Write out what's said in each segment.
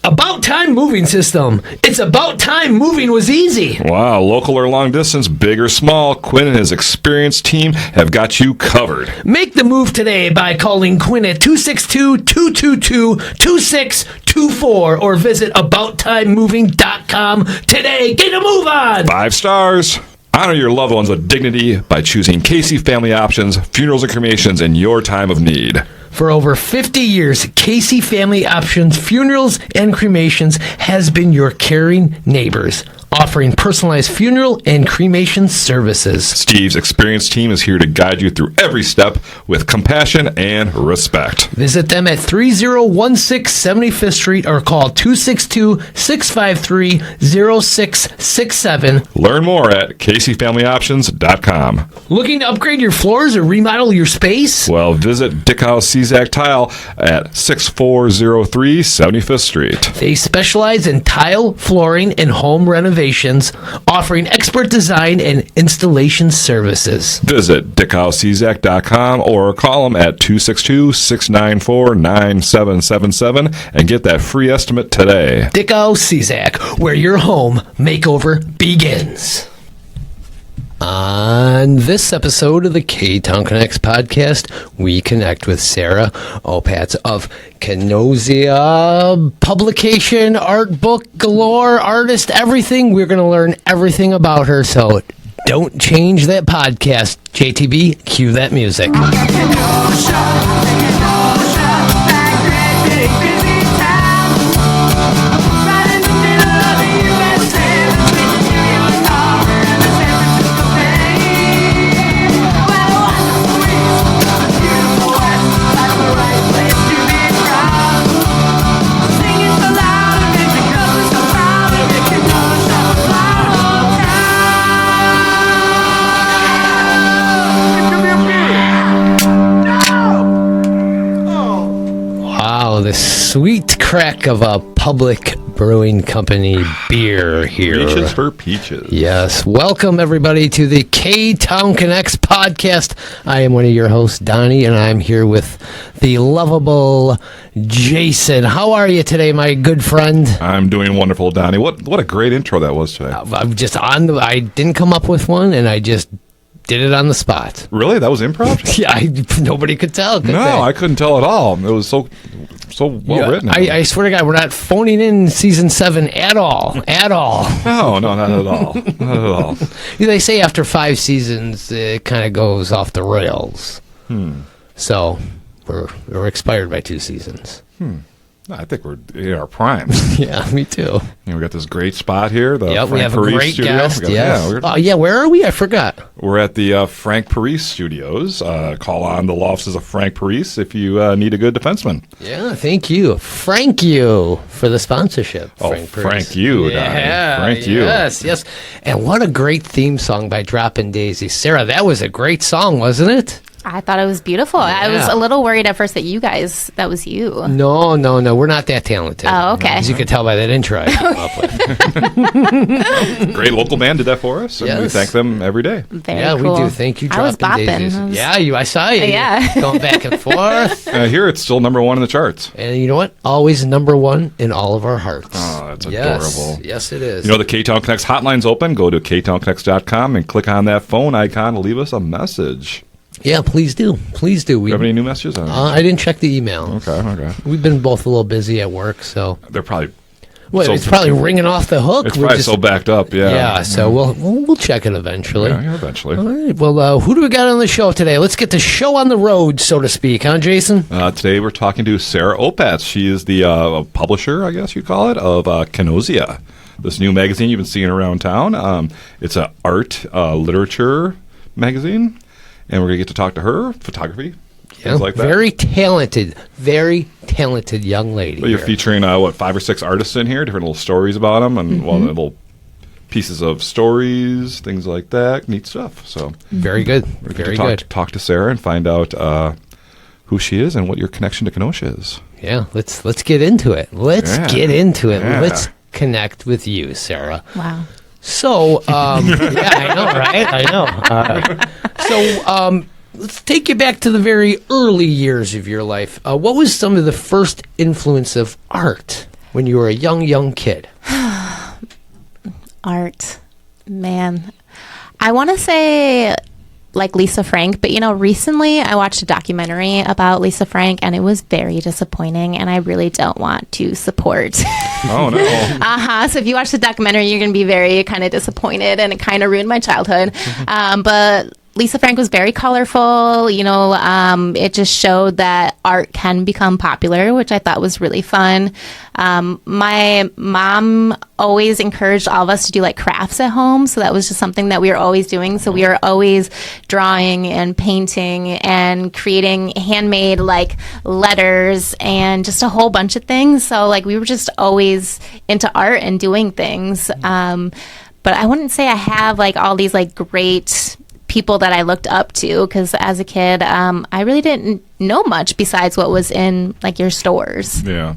About Time Moving System. It's about time moving was easy. Wow, local or long distance, big or small, Quinn and his experienced team have got you covered. Make the move today by calling Quinn at 262-222-2624 or visit AboutTimeMoving.com today. Get a move on! 5 stars. Honor your loved ones with dignity by choosing Casey Family Options, funerals and cremations in your time of need. For over 50 years, Casey Family Options Funerals and Cremations has been your caring neighbors, offering personalized funeral and cremation services. Steve's experienced team is here to guide you through every step with compassion and respect. Visit them at 3016 75th Street or call 262-653-0667. Learn more at CaseyFamilyOptions.com. Looking to upgrade your floors or remodel your space? Well, visit Dickhouse Czak Tile at 6403 75th Street. They specialize in tile, flooring, and home renovations, offering expert design and installation services. Visit DickHouseCzak.com or call them at 262-694-9777 and get that free estimate today. Dickhouse Czak, where your home makeover begins. On this episode of the Ktown Connects podcast, we connect with Sarah Opatz of Kenozia, publication, art book galore, artist, everything. We're going to learn everything about her, so don't change that podcast. JTB, cue that music. The sweet crack of a public brewing company beer here. Peaches for peaches. Yes. Welcome, everybody, to the Ktown Connects podcast. I am one of your hosts, Donny, and I'm here with the lovable Jason. How are you today, my good friend? I'm doing wonderful, Donny. What a great intro that was today. I'm just I didn't come up with one, and I just did it on the spot. Really? That was improv? Yeah, nobody could tell. Could no, they? I couldn't tell at all. It was so well written. I swear to God, we're not phoning in season 7 at all. At all. No, not at all. Not at all. They say after 5 seasons, it kind of goes off the rails. So we're expired by 2 seasons. I think we're in our prime. Yeah, me too. We got this great spot here. The Frank we have Parise a great studio. guest. Yes. Where are we? I forgot. We're at the Frank Parise studios. Call on the law offices of Frank Parise if you need a good defenseman. Yeah, thank you. Frank you for the sponsorship. Frank you, yeah, Frank you. Yes. And what a great theme song by Droppin' Daisy. Sarah, that was a great song, wasn't it? I thought it was beautiful. Yeah. I was a little worried at first that that was you. No. We're not that talented. Oh, okay. As you can tell by that intro I came up with. Great local band did that for us, and we thank them every day. Very cool. We do. Thank you, I was Droppin' bopping. Daisies. I saw you. Yeah. Going back and forth. Here it's still number 1 in the charts. And you know what? Always number 1 in all of our hearts. Oh, that's adorable. Yes, it is. You know, the Ktown Connects hotline's open. Go to ktownconnects.com and click on that phone icon to leave us a message. Yeah, please do. Please do. Do you have any new messages? I didn't check the email. Okay. We've been both a little busy at work, so. They're probably... it's probably ringing off the hook. It's probably so backed up, yeah. Yeah, so we'll check it eventually. Yeah, eventually. All right, well, who do we got on the show today? Let's get the show on the road, so to speak, huh, Jason? Today we're talking to Sarah Opatz. She is the publisher, I guess you'd call it, of Kenozia, this new magazine you've been seeing around town. It's an art literature magazine. And we're going to get to talk to her, photography, things like that. Very talented young lady. Well, you're featuring, 5 or 6 artists in here, different little stories about them, and little pieces of stories, things like that. Neat stuff. So very good. Very good. Talk to Sarah and find out who she is and what your connection to Kenosha is. Yeah, let's get into it. Get into it. Yeah. Let's connect with you, Sarah. Wow. So, I know, right? I know. Let's take you back to the very early years of your life. What was some of the first influence of art when you were a young kid? Art. Man. I want to say like Lisa Frank, but recently I watched a documentary about Lisa Frank and it was very disappointing and I really don't want to support. Oh no. So if you watch the documentary, you're going to be very kind of disappointed and it kind of ruined my childhood. But Lisa Frank was very colorful. It just showed that art can become popular, which I thought was really fun. My mom always encouraged all of us to do like crafts at home. So that was just something that we were always doing. So we were always drawing and painting and creating handmade like letters and just a whole bunch of things. So like we were just always into art and doing things. But I wouldn't say I have like all these like great people that I looked up to because as a kid, I really didn't know much besides what was in like your stores. Yeah.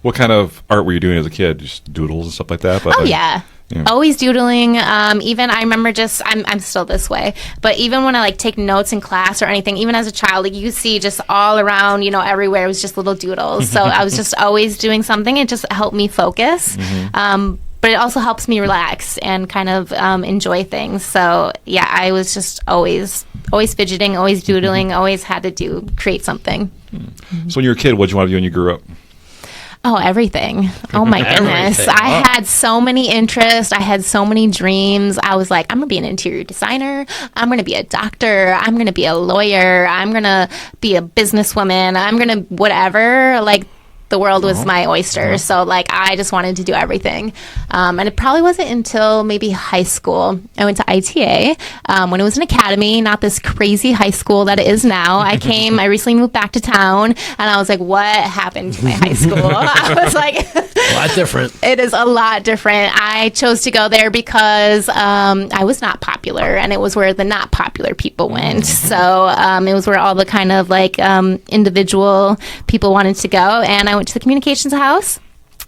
What kind of art were you doing as a kid? Just doodles and stuff like that? But, yeah. Always doodling. Even I remember I'm still this way, but even when I like take notes in class or anything, even as a child, like you see just all around, everywhere it was just little doodles. So I was just always doing something. It just helped me focus. But it also helps me relax and kind of enjoy things. So yeah, I was just always fidgeting, always doodling, always had to create something. So when you were a kid, what did you want to do when you grew up? Oh, everything. Oh my goodness. I had so many interests. I had so many dreams. I was like, I'm going to be an interior designer. I'm going to be a doctor. I'm going to be a lawyer. I'm going to be a businesswoman. I'm going to whatever. Like, the world was my oyster. So like I just wanted to do everything. And it probably wasn't until maybe high school. I went to ITA when it was an academy, not this crazy high school that it is now. I recently moved back to town and I was like, what happened to my high school? I was like, a lot different. It is a lot different. I chose to go there because I was not popular and it was where the not popular people went. So it was where all the kind of like individual people wanted to go. And I went to the communications house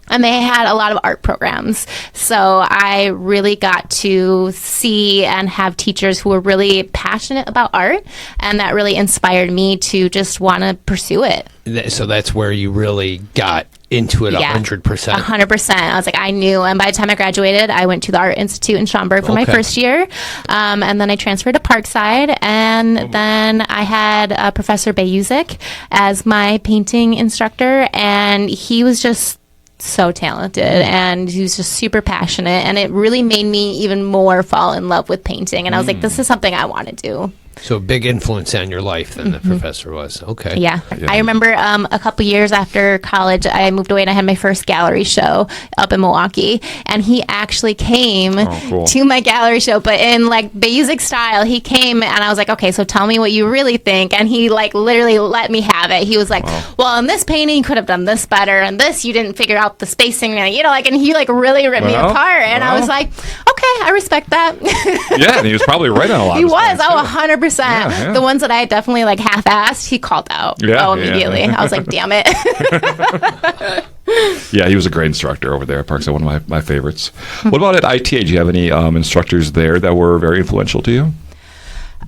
and they had a lot of art programs. So I really got to see and have teachers who were really passionate about art and that really inspired me to just want to pursue it. So that's where you really got into it 100%. 100%. I was like, I knew. And by the time I graduated, I went to the Art Institute in Schaumburg for my first year. And then I transferred to Parkside. And then I had Professor Bayuzik as my painting instructor. And he was just so talented and he was just super passionate. And it really made me even more fall in love with painting. And I was like, this is something I want to do. So a big influence on your life than the professor was. Okay. Yeah. I remember a couple years after college, I moved away and I had my first gallery show up in Milwaukee. And he actually came to my gallery show, but in like Bayuzik style. He came and I was like, okay, so tell me what you really think. And he like literally let me have it. He was like, well, in this painting, you could have done this better. And this, you didn't figure out the spacing. And he like really ripped me apart. And I was like, okay, I respect that. Yeah. And he was probably right on a lot He of was. points, 100%. Yeah. The ones that I definitely like half-assed, he called out. Immediately. I was like, damn it. Yeah, he was a great instructor over there at Parkside, one of my favorites. What about at ITA? Do you have any instructors there that were very influential to you?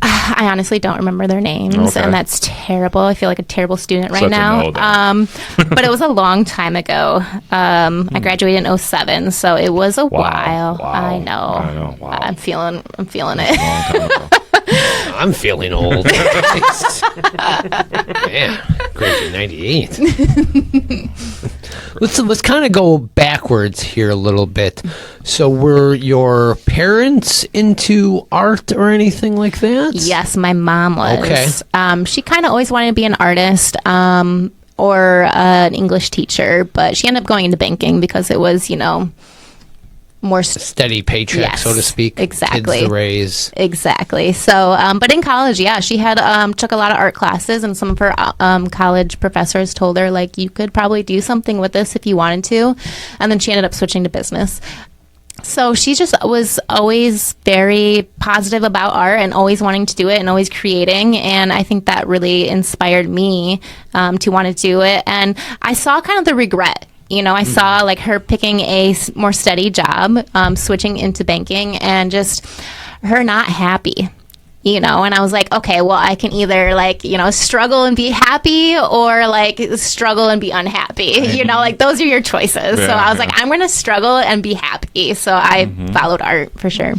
I honestly don't remember their names, and that's terrible. I feel like a terrible student right now. But it was a long time ago. I graduated in 2007, so it was a while. Wow. I know. Wow. I'm feeling it. Long time ago. I'm feeling old. Man, graduated 98. Let's kind of go backwards here a little bit. So were your parents into art or anything like that? Yes, my mom was. Okay. She kind of always wanted to be an artist or an English teacher, but she ended up going into banking because it was, more steady paycheck, so to speak. Exactly. Kids to raise. Exactly. So, but in college, she had took a lot of art classes, and some of her college professors told her like you could probably do something with this if you wanted to, and then she ended up switching to business. So she just was always very positive about art and always wanting to do it and always creating. And I think that really inspired me to want to do it. And I saw kind of the regret. I saw like her picking a more steady job, switching into banking, and just her not happy. And I was like, okay, well, I can either like, struggle and be happy, or like struggle and be unhappy. Like those are your choices. So I was like, I'm going to struggle and be happy. So I followed art for sure.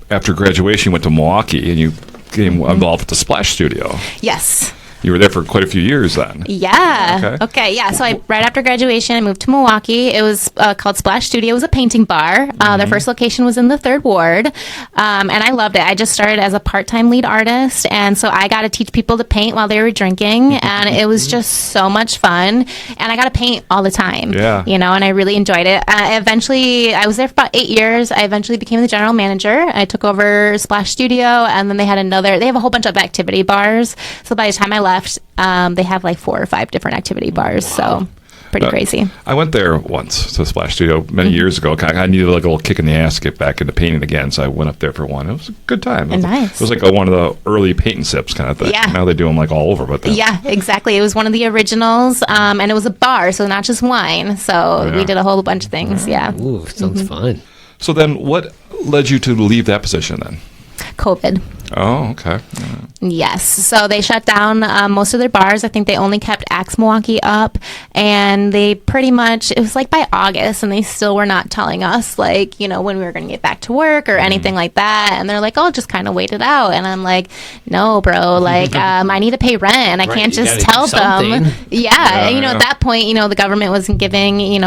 After graduation, you went to Milwaukee and you became involved with the Splash Studio. Yes. You were there for quite a few years then. Yeah. Okay. Yeah. So right after graduation, I moved to Milwaukee. It was called Splash Studio. It was a painting bar. Their first location was in the 3rd Ward. And I loved it. I just started as a part-time lead artist. And so I got to teach people to paint while they were drinking. And it was just so much fun. And I got to paint all the time. Yeah. And I really enjoyed it. Eventually, I was there for about 8 years. I eventually became the general manager. I took over Splash Studio. And then they have a whole bunch of activity bars. So by the time I left, they have like 4 or 5 different activity bars. So pretty crazy. I went there once to the Splash Studio many years ago. I needed like a little kick in the ass to get back into painting again, so I went up there for one. It was a good time. Nice. It was like one of the early paint and sips kind of thing. Yeah. Now they do them like all over. But yeah, exactly. It was one of the originals, and it was a bar, so not just wine. So we did a whole bunch of things. Yeah. Ooh, sounds fun. So then what led you to leave that position then? COVID. Oh, okay. Yes. So they shut down most of their bars. I think they only kept Axe Milwaukee up, and they pretty much, it was like by August, and they still were not telling us like, when we were going to get back to work or anything like that. And they're like, oh, just kind of wait it out. And I'm like, no, bro, like I need to pay rent, and I can't just tell them. Yeah. And, at that point, the government wasn't giving,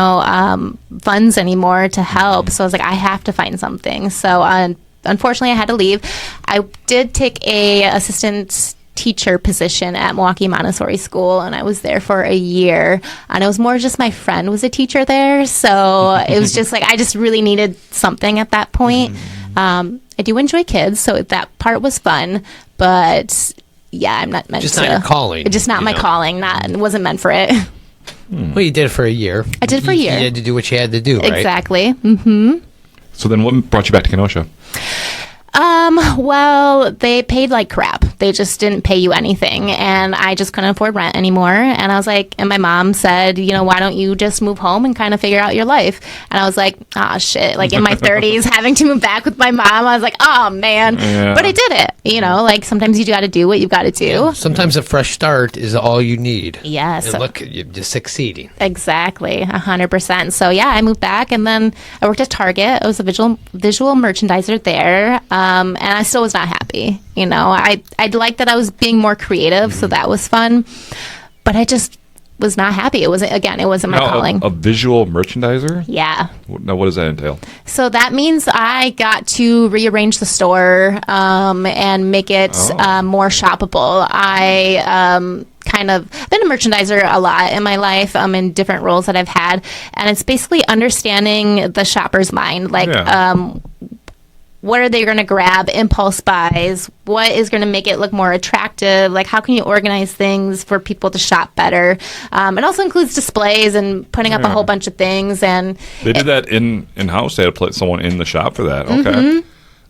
funds anymore to help. So I was like, I have to find something. So unfortunately, I had to leave. I did take a assistant teacher position at Milwaukee Montessori School, and I was there for a year. And it was more just my friend was a teacher there, so it was just like I just really needed something at that point. I do enjoy kids, so that part was fun, but yeah, I'm not meant Just to. not your calling. Just not my calling. It wasn't meant for it. Well, you did it for a year. I did for a year. You had to do what you had to do, right? Exactly. So then what brought you back to Kenosha? Well, they paid like crap. They just didn't pay you anything, and I just couldn't afford rent anymore. And I was like, and my mom said, why don't you just move home and kind of figure out your life? And I was like, shit. Like in my 30s, having to move back with my mom, I was like, oh man. Yeah. But I did it. Like sometimes you got to do what you got to do. Yeah. Sometimes a fresh start is all you need. Yes. And look, you're just succeeding. Exactly, 100%. So yeah, I moved back, and then I worked at Target. I was a visual merchandiser there. And I still was not happy. I'd like that I was being more creative, so that was fun. But I just was not happy. It wasn't my calling. A visual merchandiser? Yeah. Now, what does that entail? So that means I got to rearrange the store and make it more shoppable. I kind of been a merchandiser a lot in my life in different roles that I've had. And it's basically understanding the shopper's mind. Like, what are they going to grab? Impulse buys. What is going to make it look more attractive? Like, how can you organize things for people to shop better? It also includes displays and putting up a whole bunch of things. And they did that in-house. They had to put someone in the shop for that. Okay.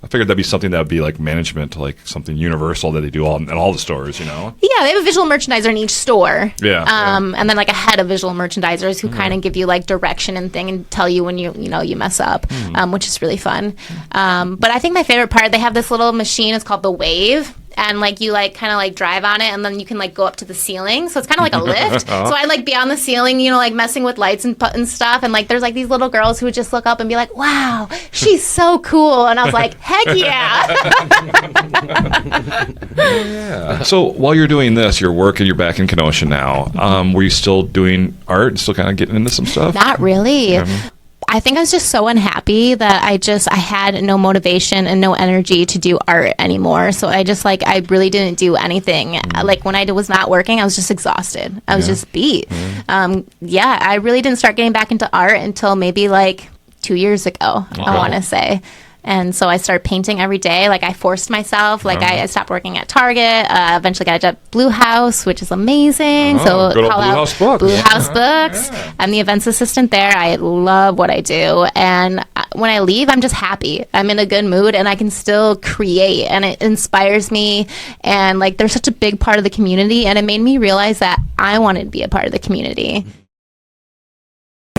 I figured that'd be something that would be like management, like something universal that they do in all the stores, Yeah, they have a visual merchandiser in each store. Yeah. And then like a head of visual merchandisers who kind of give you like direction and thing and tell you when you mess up, which is really fun. But I think my favorite part, they have this little machine. It's called the Wave. And like you like kind of like drive on it, and then you can like go up to the ceiling. So it's kind of like a lift. So I like be on the ceiling, like messing with lights and stuff. And like there's like these little girls who would just look up and be like, "Wow, she's so cool." And I was like, "Heck yeah!" Yeah. So while you're doing this, you're working. You're back in Kenosha now. Were you still doing art and still kind of getting into some stuff? Not really. I think I was just so unhappy that I had no motivation and no energy to do art anymore. So I really didn't do anything. Like when I was not working, I was just exhausted. I was just beat. I really didn't start getting back into art until maybe like 2 years ago, I want to say. And so I started painting every day. Like I forced myself. Like I stopped working at Target. Eventually got a job at Blue House, which is amazing. So good old Blue House Books. Blue House Books. I'm the events assistant there. I love what I do. And when I leave, I'm just happy. I'm in a good mood, and I can still create. And it inspires me. And like they're such a big part of the community. And it made me realize that I wanted to be a part of the community.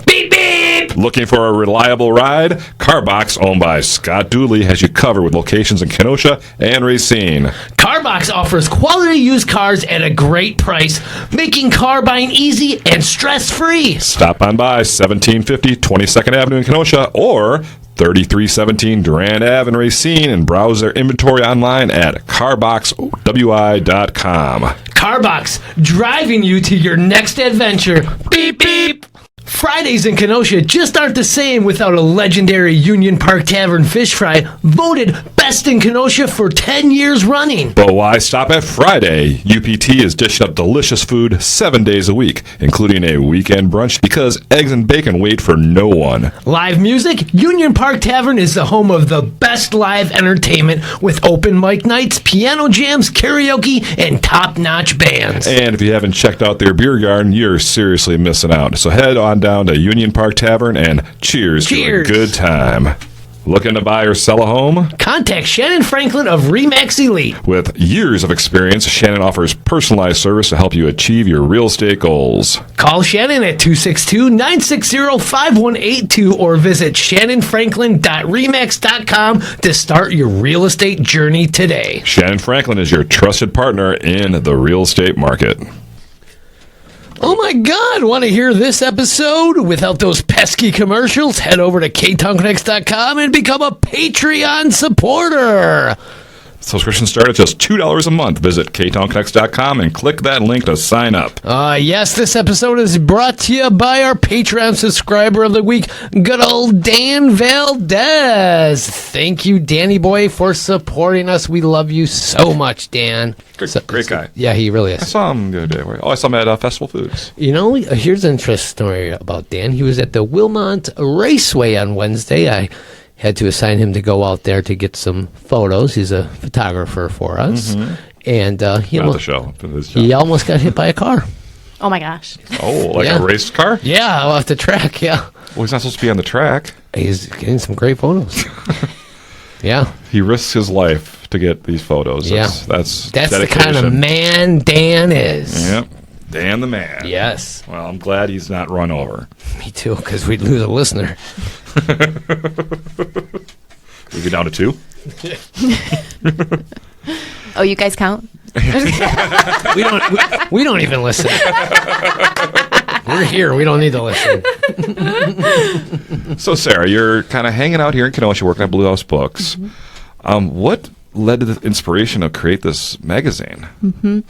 Beep, beep. beep. Looking for a reliable ride? CarBox, owned by Scott Dooley, has you covered with locations in Kenosha and Racine. CarBox offers quality used cars at a great price, making car buying easy and stress-free. Stop on by 1750 22nd Avenue in Kenosha or 3317 Durand Ave in Racine and browse their inventory online at carboxwi.com. CarBox, driving you to your next adventure. Beep, beep. Fridays in Kenosha just aren't the same without a legendary Union Park Tavern fish fry, voted best in Kenosha for 10 years running. But why stop at Friday? UPT is dishing up delicious food 7 days a week, including a weekend brunch because eggs and bacon wait for no one. Live music? Union Park Tavern is the home of the best live entertainment with open mic nights, piano jams, karaoke, and top-notch bands. And if you haven't checked out their beer garden, you're seriously missing out. So head on down to Union Park Tavern and cheers to a good time. Looking to buy or sell a home? Contact Shannon Franklin of RE/MAX Elite. With years of experience, Shannon offers personalized service to help you achieve your real estate goals. Call Shannon at 262-960-5182 or visit shannonfranklin.remax.com to start your real estate journey today. Shannon Franklin is your trusted partner in the real estate market. Oh my God, want to hear this episode without those pesky commercials? Head over to ktownconnects.com and become a Patreon supporter. Subscriptions start at just $2 a month. Visit ktownconnects.com and click that link to sign up. Yes, this episode is brought to you by our Patreon subscriber of the week, good old Dan Valdez. Thank you, Danny boy, for supporting us. We love you so much, Dan. Great guy. Yeah, he really I is. saw him the other day. I saw him at Festival Foods. You know, here's an interesting story about Dan. He was at the Wilmont Raceway on Wednesday. I had to assign him to go out there to get some photos. He's a photographer for us. Mm-hmm. And he almost got hit by a car. Oh, my gosh. Oh, like a race car? Yeah, off the track, yeah. Well, he's not supposed to be on the track. He's getting some great photos. Yeah. He risks his life to get these photos. Yeah. That's the kind of man Dan is. Yep. Dan the man. Yes. Well, I'm glad he's not run over. Me too, because we'd lose a listener. We get down to 2? Oh, you guys count? we don't even listen. We're here. We don't need to listen. So, Sarah, you're kind of hanging out here in Kenosha working at Blue House Books. Mm-hmm. What led to the inspiration to create this magazine? Mm-hmm.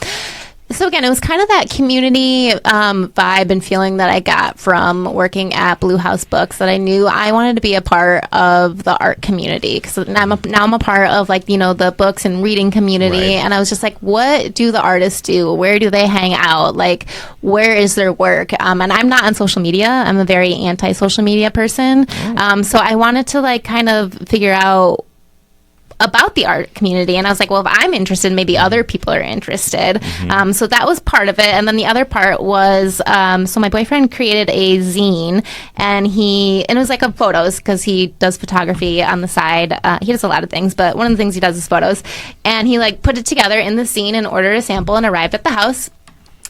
So again, it was kind of that community vibe and feeling that I got from working at Blue House Books, that I knew I wanted to be a part of the art community, because now I'm a part of, like, you know, the books and reading community. Right. And I was just like, what do the artists do? Where do they hang out? Like, where is their work? And I'm not on social media. I'm a very anti-social media person. So I wanted to, like, kind of figure out about the art community, and I was like, well, if I'm interested, maybe other people are interested. Mm-hmm. So that was part of it. And then the other part was, so my boyfriend created a zine, and it was like a photos, because he does photography on the side. He does a lot of things, but one of the things he does is photos. And he, like, put it together in the zine and ordered a sample and arrived at the house.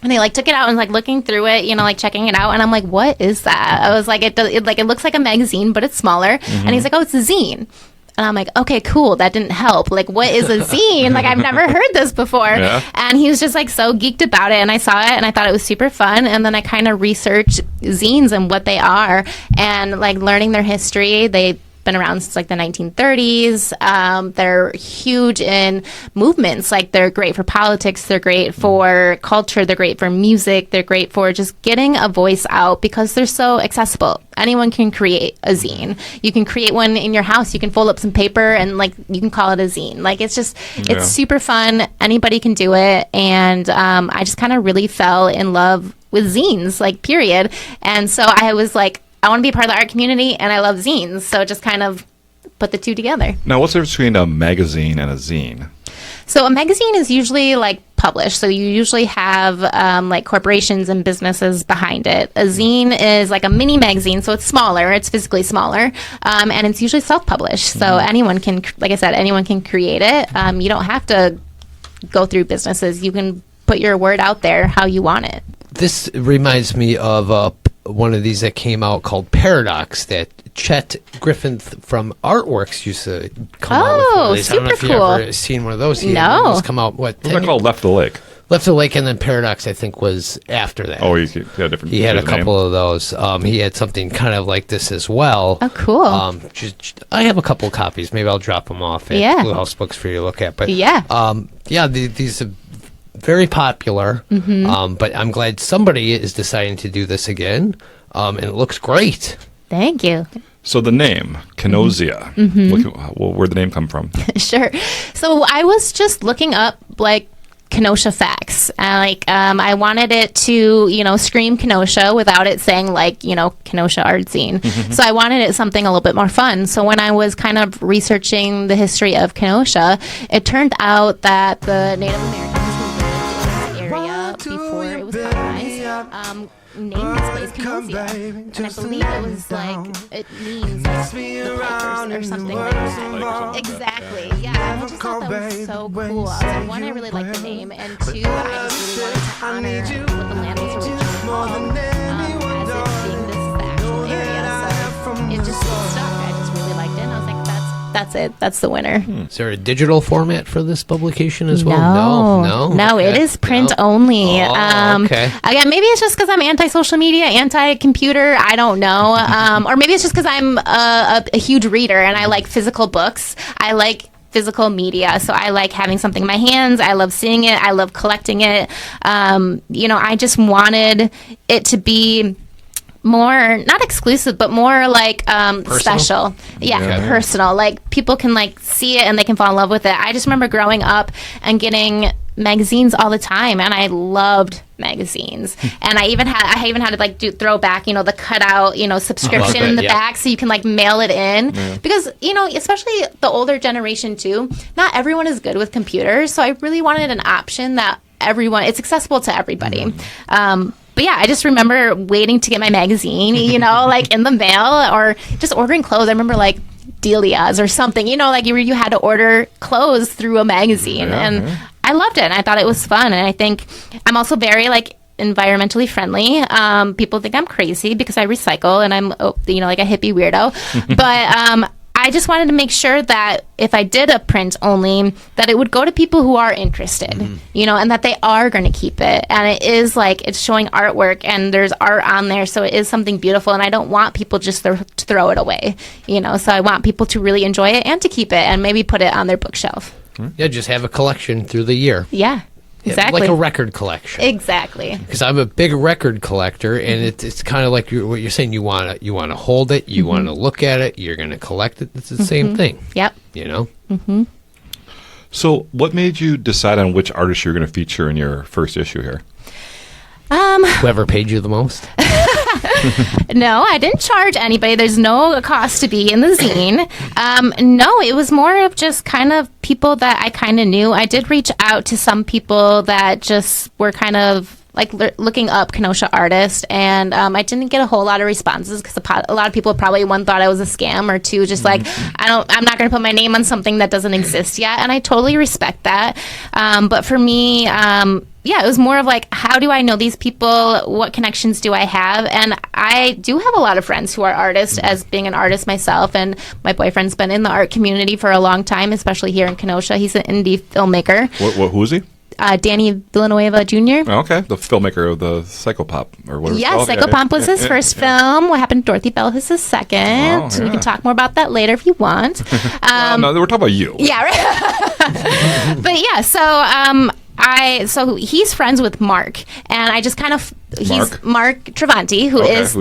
And they, like, took it out and, like, looking through it, you know, like, checking it out. And I'm like, what is that? I was like, it looks like a magazine, but it's smaller. Mm-hmm. And he's like, oh, it's a zine. And I'm like, okay, cool. That didn't help. Like, what is a zine? Like, I've never heard this before. Yeah. And he was just, like, so geeked about it. And I saw it, and I thought it was super fun. And then I kind of researched zines and what they are, and, like, learning their history. They've been around since, like, the 1930s. They're huge in movements. Like, they're great for politics. They're great for culture. They're great for music. They're great for just getting a voice out, because they're so accessible. Anyone can create a zine. You can create one in your house. You can fold up some paper and, like, you can call it a zine. Like, it's just, it's super fun. Anybody can do it. And I just kind of really fell in love with zines, like, period. And so I was like, I want to be a part of the art community, and I love zines. So just kind of put the two together. Now, what's the difference between a magazine and a zine? So a magazine is usually, like, published. So you usually have like corporations and businesses behind it. A zine is like a mini magazine, so it's smaller. It's physically smaller, and it's usually self-published. So anyone can, like I said, anyone can create it. You don't have to go through businesses. You can put your word out there how you want it. This reminds me of one of these that came out called Paradox that Chet Griffin from Artworks used to come out with. One of these. I don't know if super you've cool. ever seen one of those. He had No. one of those come out, what, 10 They're called Left the Lake. Left the Lake, and then Paradox, I think, was after that. Oh, he had different. He had a name. couple of those. He had something kind of like this as well. Oh, cool. I have a couple of copies. Maybe I'll drop them off at Yeah. Blue House Books for you to look at. But Yeah. these are very popular. But I'm glad somebody is deciding to do this again, and it looks great. Thank you. So the name Kenozia. Where'd the name come from? Sure. So I was just looking up like Kenosha facts. I wanted it to, scream Kenosha without it saying like, Kenosha art scene. So I wanted it something a little bit more fun. So when I was kind of researching the history of Kenosha, it turned out that the Native Americans who lived in this area before it was colonized, named this place Kenozia. And I believe it was like, it means like the pipers or something like that. Exactly. Yeah. I just thought that was so cool. I was like, one, I really like the name, and two, I just really wanted to honor what the land was originally called, as it being this is the actual area. So it just stuck. I just really liked it. And I was like, that's it. That's the winner. Is there a digital format for this publication as well? No, Okay. it is print only. Okay. Again, maybe it's just because I'm anti-social media, anti-computer. I don't know. Or maybe it's just because I'm a huge reader and I like physical books. I like physical media, so I like having something in my hands. I love seeing it. I love collecting it. I just wanted it to be more, not exclusive, but more like special. Yeah, personal. Like people can like see it and they can fall in love with it. I just remember growing up and getting magazines all the time, and I loved magazines. And I even had to like throw back, the cutout, subscription in the back, so you can like mail it in. Because, especially the older generation too, not everyone is good with computers. So I really wanted an option that it's accessible to everybody. But yeah, I just remember waiting to get my magazine, like in the mail, or just ordering clothes. I remember like Delia's or something, like you had to order clothes through a magazine. I loved it, and I thought it was fun. And I think I'm also very like environmentally friendly. People think I'm crazy because I recycle and I'm, like a hippie weirdo. But I just wanted to make sure that if I did a print only, that it would go to people who are interested, and that they are going to keep it. And it is like, it's showing artwork and there's art on there. So it is something beautiful. And I don't want people just to throw it away, so I want people to really enjoy it and to keep it and maybe put it on their bookshelf. Yeah, just have a collection through the year. Yeah. Exactly. Like a record collection. Exactly. Because I'm a big record collector, and it's kind of like what you're saying. You want to hold it. You want to look at it. You're going to collect it. It's the same thing. Yep. So what made you decide on which artist you're going to feature in your first issue here? Whoever paid you the most? No, I didn't charge anybody. There's no cost to be in the zine. No, it was more of just kind of people that I kind of knew. I did reach out to some people that just were kind of like looking up Kenosha artists, and I didn't get a whole lot of responses because a lot of people probably, one, thought I was a scam, or two, just like I'm not going to put my name on something that doesn't exist yet, and I totally respect that. But for me, it was more of like, how do I know these people? What connections do I have? And I do have a lot of friends who are artists, as being an artist myself, and my boyfriend's been in the art community for a long time, especially here in Kenosha. He's an indie filmmaker. Who is he? Danny Villanueva Jr. Oh, okay, the filmmaker of the Psychopop, or whatever. Yeah, Psychopomp was his first film. What Happened to Dorothy Bell is his second. We can talk more about that later if you want. No, we're talking about you. Yeah, right. But yeah, so he's friends with Mark, and I just kind of he's Mark Travanti, who is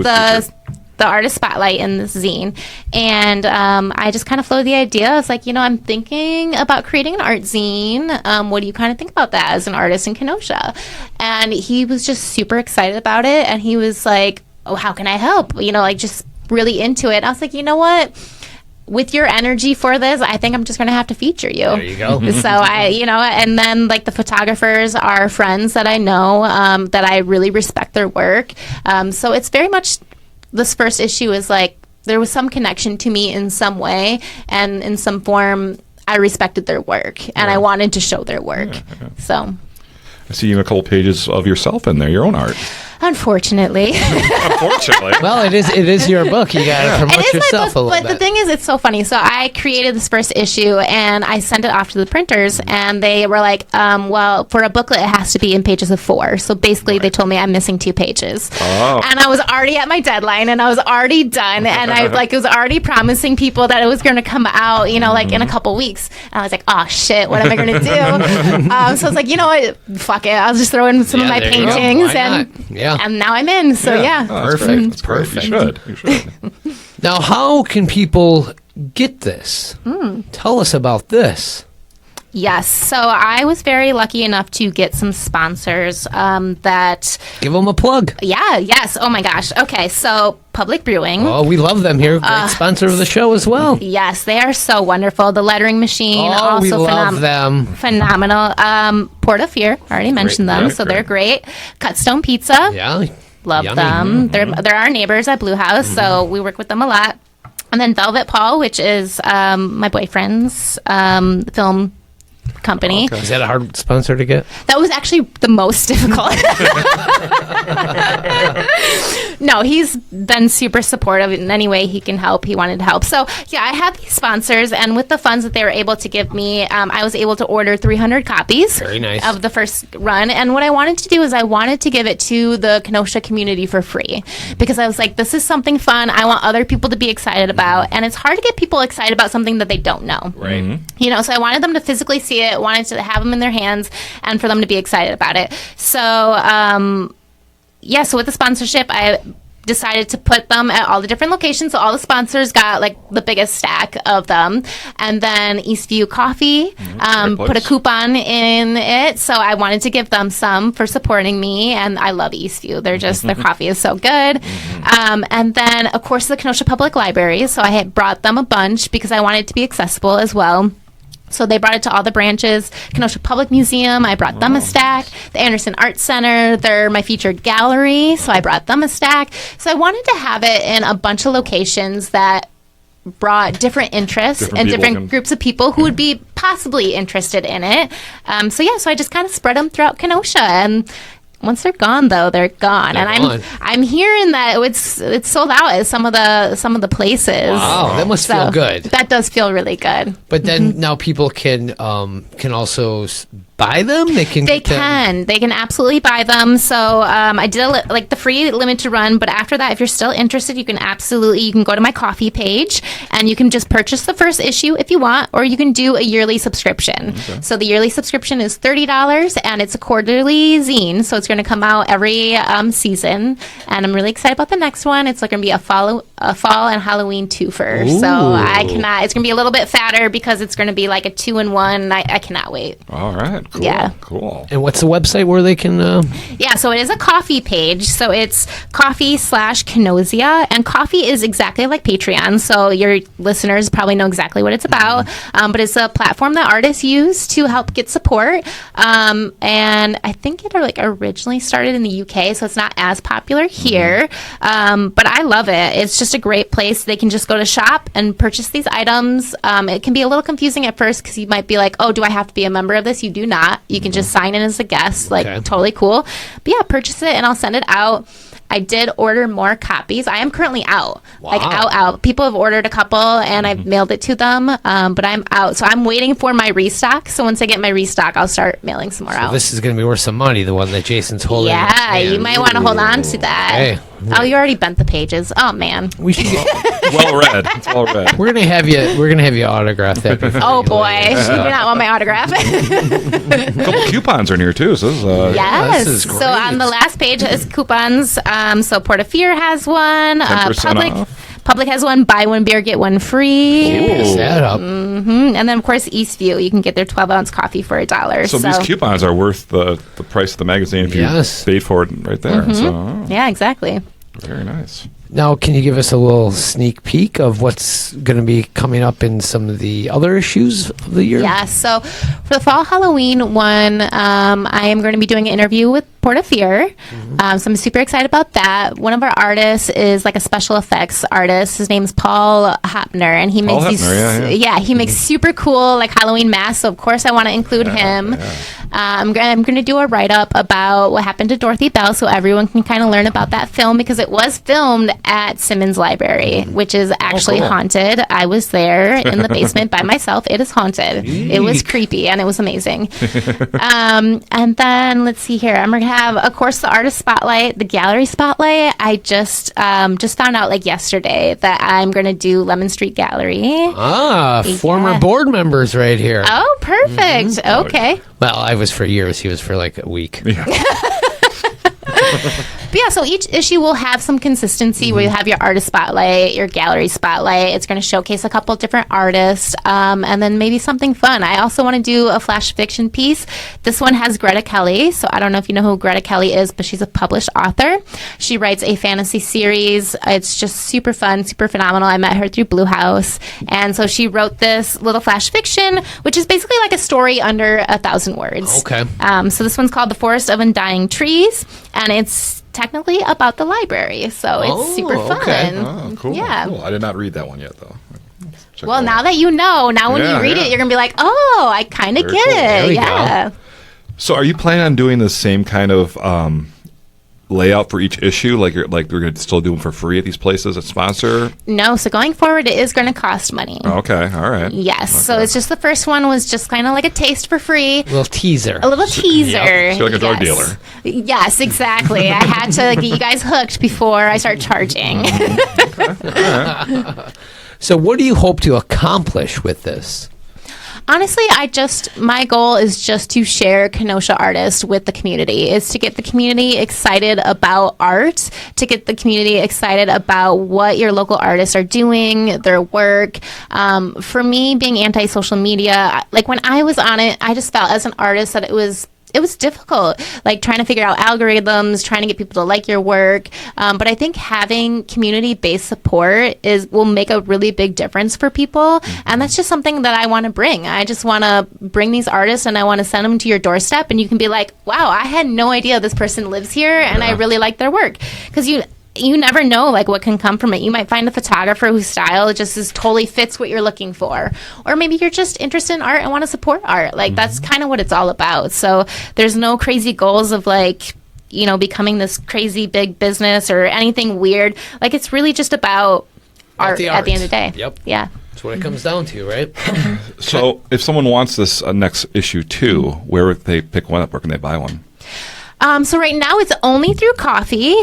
the artist spotlight in this zine, and I just kind of floated the idea. It's like, I'm thinking about creating an art zine. What do you kind of think about that as an artist in Kenosha? And he was just super excited about it, and he was like, "Oh, how can I help?" Like just really into it. I was like, you know what? With your energy for this, I think I'm just going to have to feature you. There you go. So and then like the photographers are friends that I know, that I really respect their work. So it's very much, this first issue is like, there was some connection to me in some way, and in some form, I respected their work, and I wanted to show their work. So I see you have a couple pages of yourself in there, your own art. Unfortunately. Unfortunately. Well, it is your book. You got to promote It is yourself my a book, little but bit. the thing is, it's so funny. So I created this first issue, and I sent it off to the printers, and they were like, well, for a booklet, it has to be in pages of 4. So basically, they told me I'm missing 2 pages. Oh. And I was already at my deadline, and I was already done, and I was already promising people that it was going to come out, in a couple weeks. And I was like, oh, shit, what am I going to do? So I was like, you know what? Fuck it. I'll just throw in some of my there you go. paintings, Why and not? Yeah. and now I'm in. So yeah. Oh, that's Perfect. great. That's great. Perfect. You should. Now, how can people get this? Tell us about this. Yes. So I was very lucky enough to get some sponsors that, Give them a plug. yes. Oh my gosh. Okay. So Public Brewing. Oh, we love them here. Great sponsor of the show as well. Yes, they are so wonderful. The lettering machine, Oh, also we love them. phenomenal. Port of Fear, already mentioned them, Yeah, so great. they're great. Cutstone Pizza, Yeah. love Yummy. them. They're our neighbors at Blue House, so we work with them a lot. And then Velvet Paul, which is my boyfriend's film company. Is that a hard sponsor to get? That was actually the most difficult. No, he's been super supportive in any way he can help. He wanted to help. So, yeah, I had these sponsors, and with the funds that they were able to give me, I was able to order 300 copies Very nice. of the first run. And what I wanted to do is I wanted to give it to the Kenosha community for free because I was like, this is something fun. I want other people to be excited about. And it's hard to get people excited about something that they don't know. Right. So I wanted them to physically see it, wanted to have them in their hands, and for them to be excited about it. So, so with the sponsorship, I decided to put them at all the different locations. So all the sponsors got like the biggest stack of them. And then Eastview Coffee great put a place. coupon in it. So I wanted to give them some for supporting me. And I love Eastview. They're just, their coffee is so good. And then, of course, the Kenosha Public Library. So I had brought them a bunch because I wanted it to be accessible as well. So they brought it to all the branches. Kenosha Public Museum, I brought them a stack. The Anderson Arts Center, they're my featured gallery, so I brought them a stack. So I wanted to have it in a bunch of locations that brought different interests Different and people different can- groups of people who would be possibly interested in it. So I just kind of spread them throughout Kenosha. And once they're gone, though, they're gone. They're and gone. I'm hearing that it's sold out at some of the places. Wow, that must feel good. That does feel really good. But then now people can also buy them. They can. They get them- can absolutely buy them. So I did like the free limited run, but after that, if you're still interested, you can go to my coffee page and you can just purchase the first issue if you want, or you can do a yearly subscription. So the yearly subscription is $30, and it's a quarterly zine, so it's going to come out every season. And I'm really excited about the next one. It's going to be a fall and Halloween twofer. So I cannot. It's going to be a little bit fatter because it's going to be like a 2-in-1. I cannot wait. All right. Cool. Yeah. Cool. And what's the website where they can? Yeah, so it is a coffee page. So it's coffee/Kenozia. And coffee is exactly like Patreon. So your listeners probably know exactly what it's about. But it's a platform that artists use to help get support. And I think it originally started in the UK, so it's not as popular here. But I love it. It's just a great place. They can just go to shop and purchase these items. It can be a little confusing at first because you might be like, oh, do I have to be a member of this? You do not. You can just sign in as a guest. Okay. Totally cool. But yeah, purchase it and I'll send it out. I did order more copies. I am currently out. Wow. Out. People have ordered a couple and I've mailed it to them. But I'm out. So I'm waiting for my restock. So once I get my restock, I'll start mailing some more out. This is going to be worth some money. The one that Jason's holding. in his Yeah, you hand. might want to hold on to that. Hey. Oh, you already bent the pages. Oh man. We should. Well read. It's well read. We're gonna have you autograph that. before Oh you boy, leave. you do not want my autograph. A couple coupons are in here too. So this is, Yes. this is So great. on the last page is coupons. So Port of Fear has one. 10% off. Public has one. Buy one beer, get one free. Pass that up. And then of course Eastview, you can get their 12-ounce coffee for $1. So these coupons are worth the price of the magazine if Yes. you paid for it right there. So Yeah, exactly. very nice. Now, can you give us a little sneak peek of what's going to be coming up in some of the other issues of the year? Yeah. So for the fall Halloween one, I am going to be doing an interview with Port of Fear. So I'm super excited about that. One of our artists is like a special effects artist. His name's Paul Hopner, and he makes he makes super cool like Halloween masks. So of course I want to include him. I'm going to do a write-up about what happened to Dorothy Bell, so everyone can kind of learn about that film, because it was filmed at Simmons Library, which is actually haunted. I was there in the basement by myself. It is haunted. It was creepy, and it was amazing. And then let's see here. I'm going to have, of course, the artist spotlight, the gallery spotlight. I just found out like yesterday that I'm going to do Lemon Street Gallery. Former board members right here. Oh, perfect. Okay. Well, I was for years. He was for like a week. Yeah. But yeah, so each issue will have some consistency where you have your artist spotlight, your gallery spotlight. It's going to showcase a couple different artists, and then maybe something fun. I also want to do a flash fiction piece. This one has Greta Kelly. So I don't know if you know who Greta Kelly is, but she's a published author. She writes a fantasy series. It's just super fun, super phenomenal. I met her through Blue House. And so she wrote this little flash fiction, which is basically like a story under 1,000 words. Okay. So this one's called The Forest of Undying Trees, and it's technically about the library, so it's super fun. Okay. Oh, cool. Yeah. Cool. I did not read that one yet, though. Check Well, that now out. that you know, when you read it, you're gonna be like, "Oh, I kind of Very get cool. it." There we Yeah. So, are you planning on doing the same kind of layout for each issue? Like we're going to still do them for free at these places that sponsor? No, so going forward, it is going to cost money. Okay, all right. Yes. So Okay. it's just the first one was just kind of like a taste for free. A little teaser. A little teaser. So you're like a drug dealer. Yes, exactly. I had to get you guys hooked before I start charging. So what do you hope to accomplish with this? Honestly, my goal is just to share Kenosha artists with the community. Is to get the community excited about art, to get the community excited about what your local artists are doing, their work. For me, being anti-social media, like when I was on it, I just felt as an artist that it was difficult, like trying to figure out algorithms, trying to get people to like your work. But I think having community-based support will make a really big difference for people. And that's just something that I want to bring. I just want to bring these artists and I want to send them to your doorstep, and you can be like, wow, I had no idea this person lives here and I really like their work. Because you never know like what can come from it. You might find a photographer whose style just totally fits what you're looking for, or maybe you're just interested in art and want to support art. Like that's kind of what it's all about. So there's no crazy goals of like, becoming this crazy big business or anything weird. Like it's really just about art at the end of the day. Yep. Yeah. That's what it comes down to, right? So if someone wants this next issue too, where would they pick one up? Where can they buy one? So right now it's only through coffee.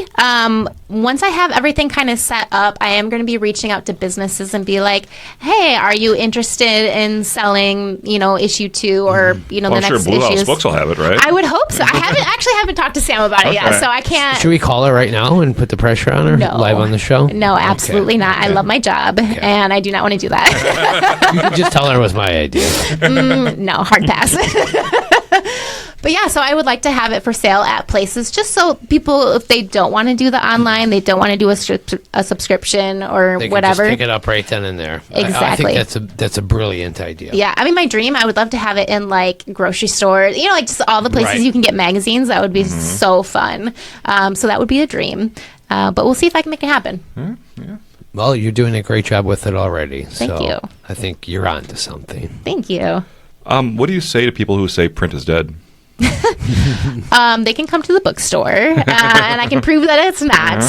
Once I have everything kind of set up, I am going to be reaching out to businesses and be like, hey, are you interested in selling, issue 2 or, the I'm next sure Blue House issues? Books will have it, right? I would hope so. I haven't talked to Sam about it yet, Okay. so I can't. Should we call her right now and put the pressure on her No. live on the show? No, absolutely not. I love my job, and I do not want to do that. You can just tell her it was my idea. No, hard pass. But yeah, so I would like to have it for sale at places, just so people, if they don't want to do the online, they don't want to do a subscription or They can whatever. just pick it up right then and there. Exactly. I think that's a brilliant idea. Yeah, I mean, my dream, I would love to have it in like grocery stores, like just all the places Right. you can get magazines. That would be so fun. So that would be a dream. But we'll see if I can make it happen. Well, you're doing a great job with it already. Thank you. I think you're on to something. Thank you. What do you say to people who say print is dead? They can come to the bookstore, and I can prove that it's not.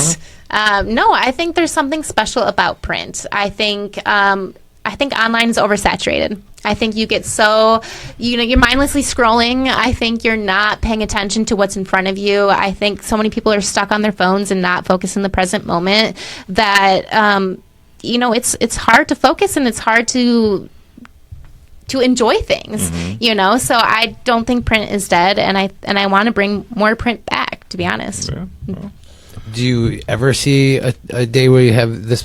No, I think there's something special about print. I think online is oversaturated. I think you get so, you're mindlessly scrolling. I think you're not paying attention to what's in front of you. I think so many people are stuck on their phones and not focus in the present moment that, it's hard to focus and it's hard to enjoy things, so I don't think print is dead, and I want to bring more print back, to be honest. Yeah. Well, Do you ever see a day where you have this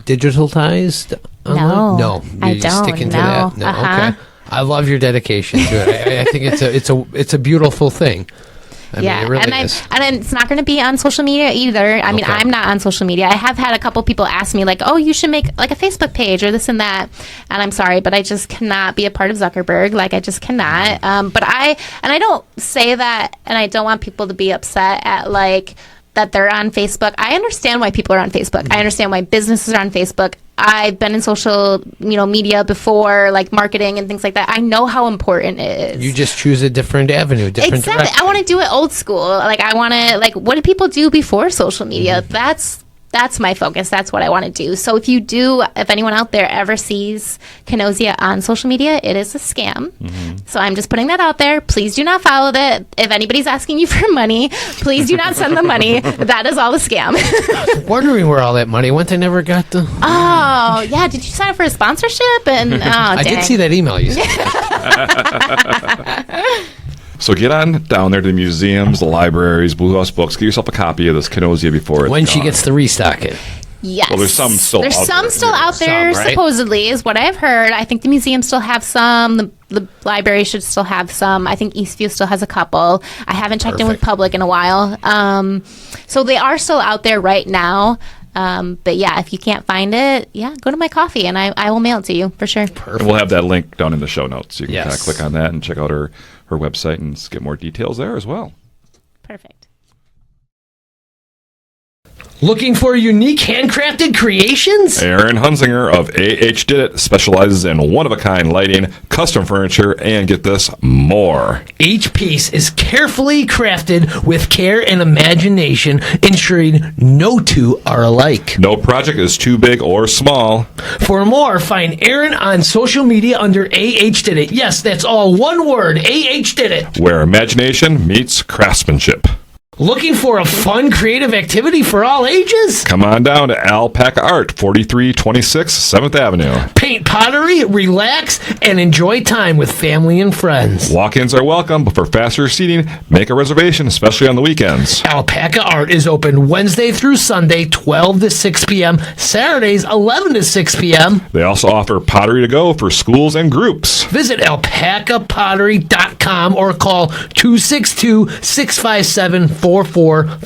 digitalized? Online? No, I you're don't, sticking to no. that. No, Uh-huh. okay. I love your dedication to it. I think it's a beautiful thing. I mean, it really and is. and it's not going to be on social media either. I mean, Okay. I'm not on social media. I have had a couple people ask me like, "Oh, you should make like a Facebook page or this and that." And I'm sorry, but I just cannot be a part of Zuckerberg. Like, I just cannot. But I don't say that, and I don't want people to be upset at like that they're on Facebook. I understand why people are on Facebook. I understand why businesses are on Facebook. I've been in social, media before, like marketing and things like that. I know how important it is. You just choose a different avenue, different Exactly. direction. I want to do it old school. Like, I want to, like, what did people do before social media? That's my focus. That's what I want to do. So if anyone out there ever sees Kenozia on social media, it is a scam. So I'm just putting that out there. Please do not follow that. If anybody's asking you for money, please do not send them money. That is all a scam. Wondering where all that money went. I never got the. Oh, yeah. Did you sign up for a sponsorship? And I did see that email you sent. So get on down there to the museums, the libraries, Blue House Books. Get yourself a copy of this Kenozia before it's When she gone. gets to restock it. Yes. Well, there's some still There's out some there. still out there, Some, right? supposedly, is what I've heard. I think the museum still have some. The library should still have some. I think Eastview still has a couple. I haven't checked in with Perfect. Public in a while. So they are still out there right now. But yeah, if you can't find it, go to my coffee and I will mail it to you for sure. And we'll have that link down in the show notes. You can kind of Yes. click on that and check out her website and get more details there as well. Perfect. Looking for unique handcrafted creations? Aaron Hunzinger of AH Did It specializes in one-of-a-kind lighting, custom furniture, and get this, more. Each piece is carefully crafted with care and imagination, ensuring no two are alike. No project is too big or small. For more, find Aaron on social media under AH Did It. Yes, that's all one word, AH Did It. Where imagination meets craftsmanship. Looking for a fun, creative activity for all ages? Come on down to Alpaca Art, 4326 7th Avenue. Paint pottery, relax, and enjoy time with family and friends. Walk-ins are welcome, but for faster seating, make a reservation, especially on the weekends. Alpaca Art is open Wednesday through Sunday, 12 to 6 p.m., Saturdays, 11 to 6 p.m. They also offer pottery to go for schools and groups. Visit alpacapottery.com or call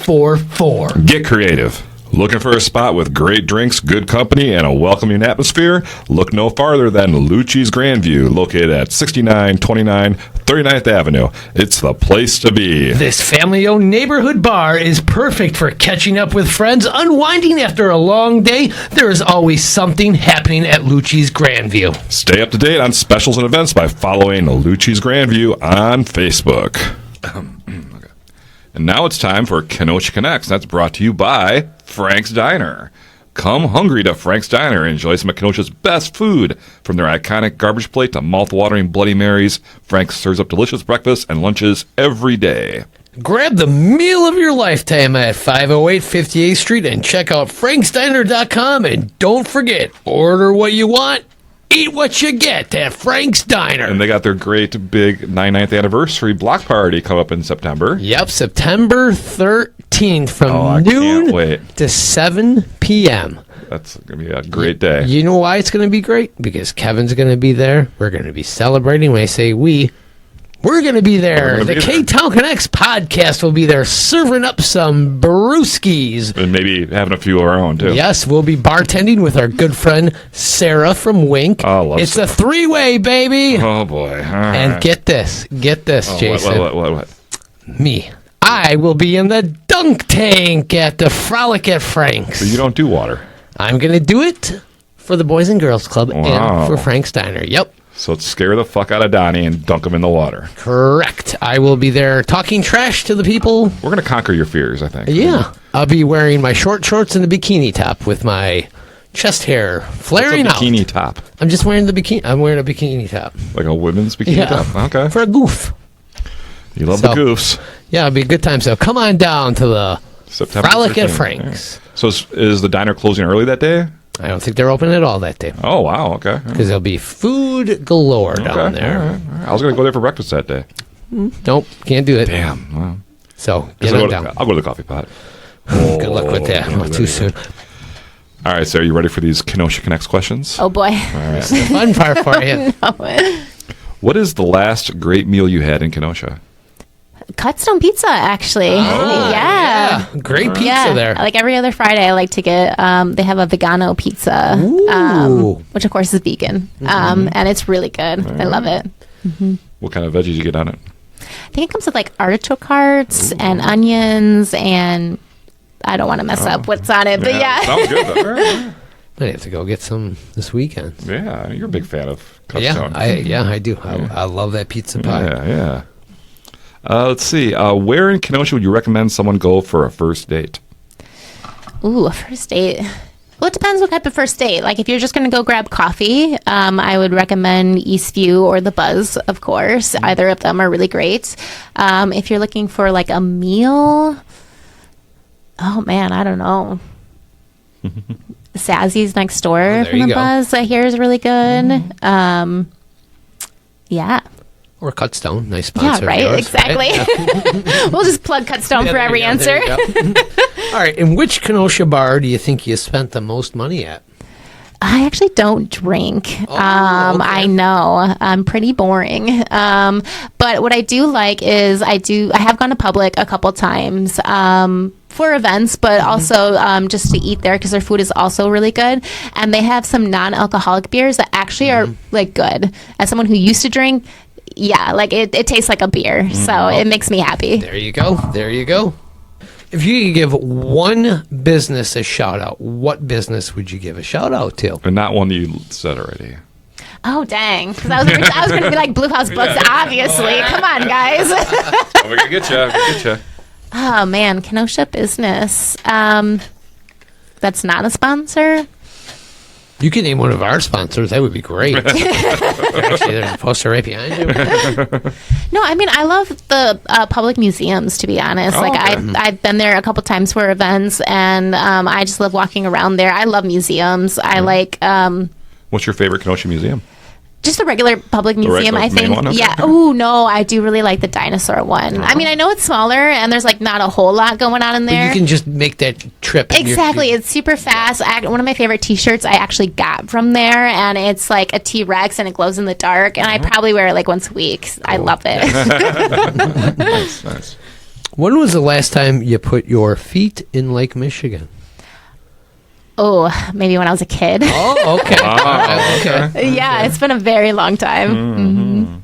262-657-4444. Get creative. Looking for a spot with great drinks, good company, and a welcoming atmosphere? Look no farther than Lucci's Grandview, located at 6929 39th Avenue. It's the place to be. This family-owned neighborhood bar is perfect for catching up with friends, unwinding after a long day. There is always something happening at Lucci's Grandview. Stay up to date on specials and events by following Lucci's Grandview on Facebook. Okay. And now it's time for Kenosha Connects. That's brought to you by Frank's Diner. Come hungry to Frank's Diner and enjoy some of Kenosha's best food. From their iconic garbage plate to mouth-watering Bloody Marys, Frank's serves up delicious breakfasts and lunches every day. Grab the meal of your lifetime at 508 58th Street and check out franksdiner.com. And don't forget, order what you want, eat what you get at Frank's Diner. And they got their great big 99th anniversary block party come up in September. Yep, September 13th from I noon can't wait. to 7 p.m. That's going to be a great day. You know why it's going to be great? Because Kevin's going to be there. We're going to be celebrating. When I say we're going to be there. We're The gonna be there. Ktown Connects podcast will be there serving up some brewskis. And maybe having a few of our own, too. Yes, we'll be bartending with our good friend Sarah from Wink. Oh, love it's Sarah. a three-way, baby. Oh, boy. All And right. get this, Jason. What? Me. I will be in the dunk tank at the Frolic at Frank's. So you don't do water. I'm going to do it for the Boys and Girls Club Wow. and for Frank's Diner. Yep. So let's scare the fuck out of Donny and dunk him in the water. Correct. I will be there talking trash to the people. We're going to conquer your fears, I think. Yeah. I'll be wearing my short shorts and a bikini top with my chest hair flaring What's a bikini out. top? I'm just wearing the bikini. I'm wearing a bikini top. Like a women's bikini Yeah. top? Okay. For a goof. You love So- the goofs. Yeah, it'll be a good time. So come on down to the September Frolic at 13th. Frank's. So is the diner closing early that day? I don't think they're open at all that day Oh, wow. Okay. because there'll be food galore down there. All right. I was going to go there for breakfast that day. Nope, can't do it. Damn. Well, So guess get I'll on go to- down. I'll go to the coffee pot. Good luck with that. Oh, Not too soon. All right, so are you ready for these Kenosha Connects questions? Oh boy. Fun part for you. What is the last great meal you had in Kenosha? Cutstone Pizza, actually. Yeah. Great pizza there. Like every other Friday, I like to get, they have a vegano pizza, which of course is vegan. And it's really good. I love it. What kind of veggies you get on it? I think it comes with like artichoke hearts and onions, and I don't want to mess up what's on it, but yeah. Sounds good, though. I have to go get some this weekend. Yeah, you're a big fan of Yeah, Cutstone. I do. I love that pizza pie. Yeah. Let's see. Where in Kenosha would you recommend someone go for a first date? Ooh, a first date. Well, it depends what type of first date. Like, if you're just going to go grab coffee, I would recommend Eastview or The Buzz, of course. Either of them are really great. If you're looking for, like, a meal, oh, man, I don't know. Sazzy's next door from The Buzz, I hear, is really good. Yeah. Or Cutstone, nice sponsor. Yeah, right, yours, exactly. Right? We'll just plug Cutstone for every answer. All right, in which Kenosha bar do you think you spent the most money at? I actually don't drink. Okay. I know I'm pretty boring. But what I do like is I have gone to Public a couple times. For events, but also just to eat there because their food is also really good. And they have some non-alcoholic beers that actually are like good. As someone who used to drink, yeah, like it tastes like a beer. So it makes me happy. There you go. If you could give one business a shout out, what business would you give a shout out to? And not one you said already. Oh, dang. Because I was going to be like Blue House Books, obviously. Come on, guys. We're going to get you. Oh, man. Kenosha Business. That's not a sponsor. You can name one of our sponsors. That would be great. Actually, there's a poster right behind you. No, I mean, I love the public museums, to be honest. I've been there a couple times for events, and I just love walking around there. I love museums. I like... What's your favorite Kenosha museum? Just a regular public museum, I think. One? Okay. Yeah. Oh, no, I do really like the dinosaur one. I mean, I know it's smaller and there's like not a whole lot going on in there. But you can just make that trip. Exactly. It's super fast. One of my favorite t-shirts I actually got from there, and it's like a T-Rex and it glows in the dark, and I probably wear it like once a week. I love it. Nice. When was the last time you put your feet in Lake Michigan? Oh, maybe when I was a kid. Oh, okay. Okay. Yeah, it's been a very long time.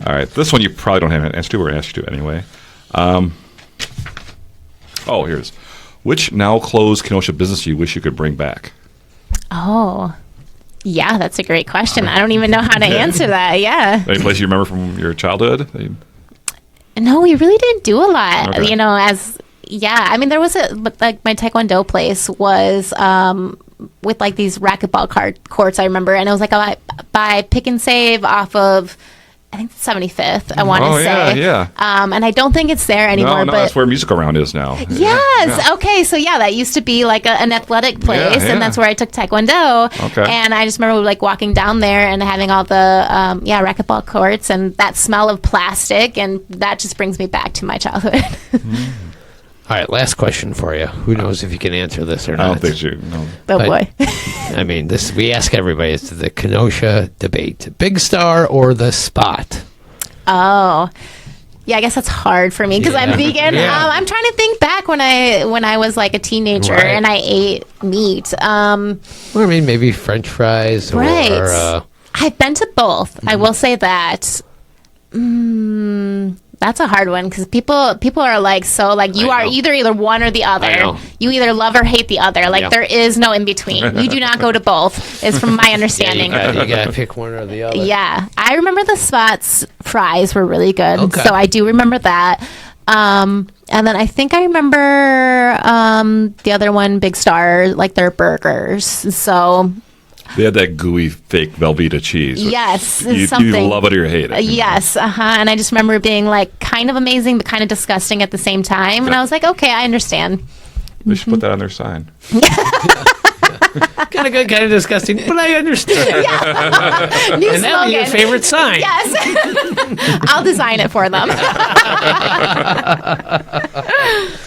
All right. This one you probably don't have an answer to. We're going to ask you to anyway. Here's. Which now closed Kenosha business you wish you could bring back? Oh, yeah, that's a great question. I don't even know how to answer that. Yeah. Any place you remember from your childhood? No, we really didn't do a lot. Okay. I mean, there was like my Taekwondo place was with like these racquetball courts, I remember, and it was like by Pick and Save off of, I think, 75th, I want to say. Yeah. And I don't think it's there anymore. No, but that's where Musical Round is now. Yes. Yeah. Okay. So yeah, that used to be like an athletic place, Yeah. and that's where I took Taekwondo. Okay. And I just remember like walking down there and having all the racquetball courts and that smell of plastic, and that just brings me back to my childhood. All right, last question for you. Who knows if you can answer this or I not? don't think you. No. Oh boy. I mean, we ask everybody. It's the Kenosha debate: Big Star or the Spot? Oh, yeah. I guess that's hard for me because I'm vegan. Yeah. I'm trying to think back when I was like a teenager and I ate meat. Or I mean, maybe French fries. Right. Or, I've been to both. I will say that. That's a hard one because people are like, so like you are either one or the other. I know. You either love or hate the other. Like Yeah. there is no in between. You do not go to both. Is from my understanding. you got to pick one or the other. Yeah, I remember the Spot's fries were really good, Okay. so I do remember that. And then I think I remember the other one, Big Star, like their burgers. So They had that gooey fake Velveeta cheese. yes, You something. love it or you hate it. Yes, and I just remember it being like kind of amazing, but kind of disgusting at the same time. And I was like, okay, I understand. They should put that on their sign. Kind of good, kind of disgusting, but I understand. New And that'll be your slogan. favorite sign. Yes. I'll design it for them.